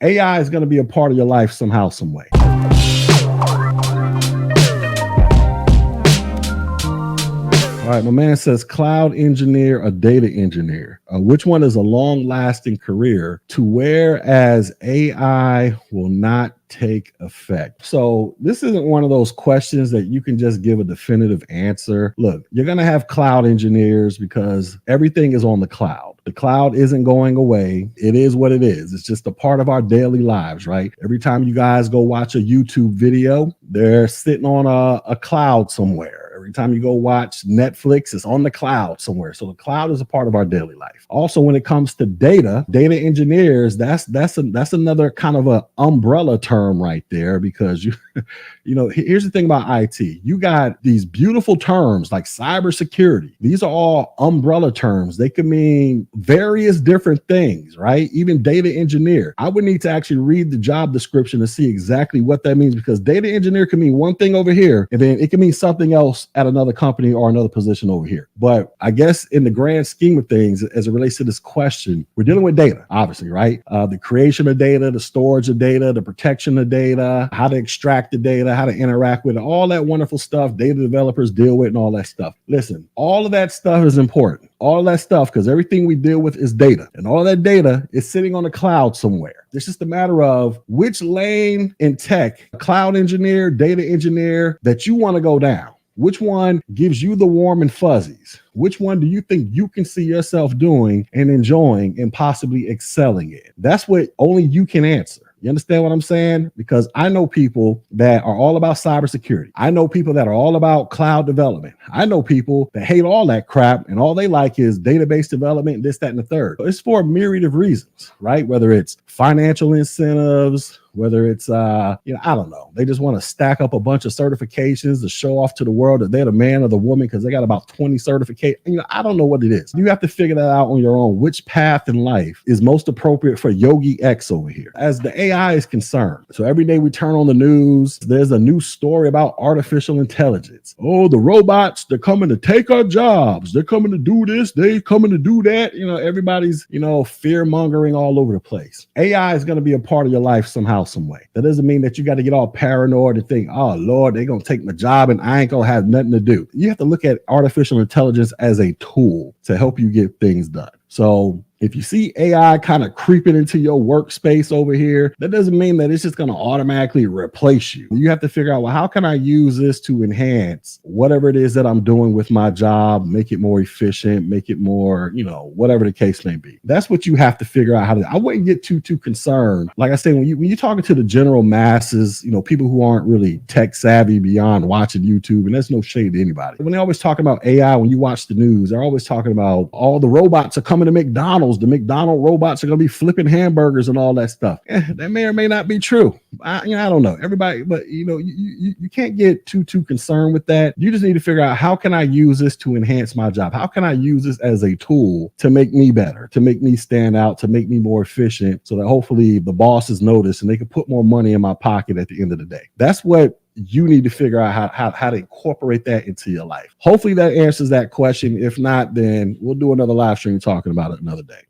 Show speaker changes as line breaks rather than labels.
AI is going to be a part of your life somehow, some way. All right, my man says cloud engineer or data engineer. Which one is a long lasting career to whereas AI will not take effect? So this isn't one of those questions that you can just give a definitive answer. Look, you're going to have cloud engineers because everything is on the cloud. The cloud isn't going away. It is what it is. It's just a part of our daily lives, right? Every time you guys go watch a YouTube video, they're sitting on a cloud somewhere. Every time you go watch Netflix, it's on the cloud somewhere. So the cloud is a part of our daily life. Also, when it comes to data engineers, that's another kind of a umbrella term right there, because here's the thing about IT. You got these beautiful terms like cybersecurity. These are all umbrella terms. They can mean various different things, right? Even data engineer. I would need to actually read the job description to see exactly what that means, because data engineer can mean one thing over here, and then it can mean something else at another company or another position over here. But I guess in the grand scheme of things, as it relates to this question, we're dealing with data, obviously, right? The creation of data, the storage of data, the protection of data, how to extract the data, how to interact with it, all that wonderful stuff data developers deal with and all that stuff. Listen, all of that stuff is important. All of that stuff, because everything we deal with is data. And all that data is sitting on the cloud somewhere. It's just a matter of which lane in tech, cloud engineer, data engineer, that you want to go down. Which one gives you the warm and fuzzies? Which one do you think you can see yourself doing and enjoying and possibly excelling in? That's what only you can answer. You understand what I'm saying? Because I know people that are all about cybersecurity. I know people that are all about cloud development. I know people that hate all that crap and all they like is database development, this, that, and the third. So it's for a myriad of reasons, right? Whether it's financial incentives, whether it's, I don't know. They just want to stack up a bunch of certifications to show off to the world that they're the man or the woman because they got about 20 certifications. I don't know what it is. You have to figure that out on your own. Which path in life is most appropriate for Yogi X over here as the AI is concerned? So every day we turn on the news, there's a new story about artificial intelligence. Oh, the robots, they're coming to take our jobs. They're coming to do this. They're coming to do that. Everybody's, fear mongering all over the place. AI is going to be a part of your life somehow, some way. That doesn't mean that you got to get all paranoid and think, oh Lord, they're going to take my job and I ain't going to have nothing to do. You have to look at artificial intelligence as a tool to help you get things done. So if you see AI kind of creeping into your workspace over here, that doesn't mean that it's just going to automatically replace you. You have to figure out, well, how can I use this to enhance whatever it is that I'm doing with my job, make it more efficient, make it more, whatever the case may be. That's what you have to figure out how to do. I wouldn't get too concerned. Like I say, when you're talking to the general masses, people who aren't really tech savvy beyond watching YouTube, and there's no shade to anybody. When they're always talking about AI, when you watch the news, they're always talking about all the robots are coming to McDonald's. The McDonald's robots are going to be flipping hamburgers and all that stuff. That may or may not be true. I don't know. Everybody, but you can't get too concerned with that. You just need to figure out, how can I use this to enhance my job? How can I use this as a tool to make me better, to make me stand out, to make me more efficient, so that hopefully the bosses notice and they can put more money in my pocket at the end of the day. That's what you need to figure out how to incorporate that into your life. Hopefully that answers that question. If not, then we'll do another live stream talking about it another day.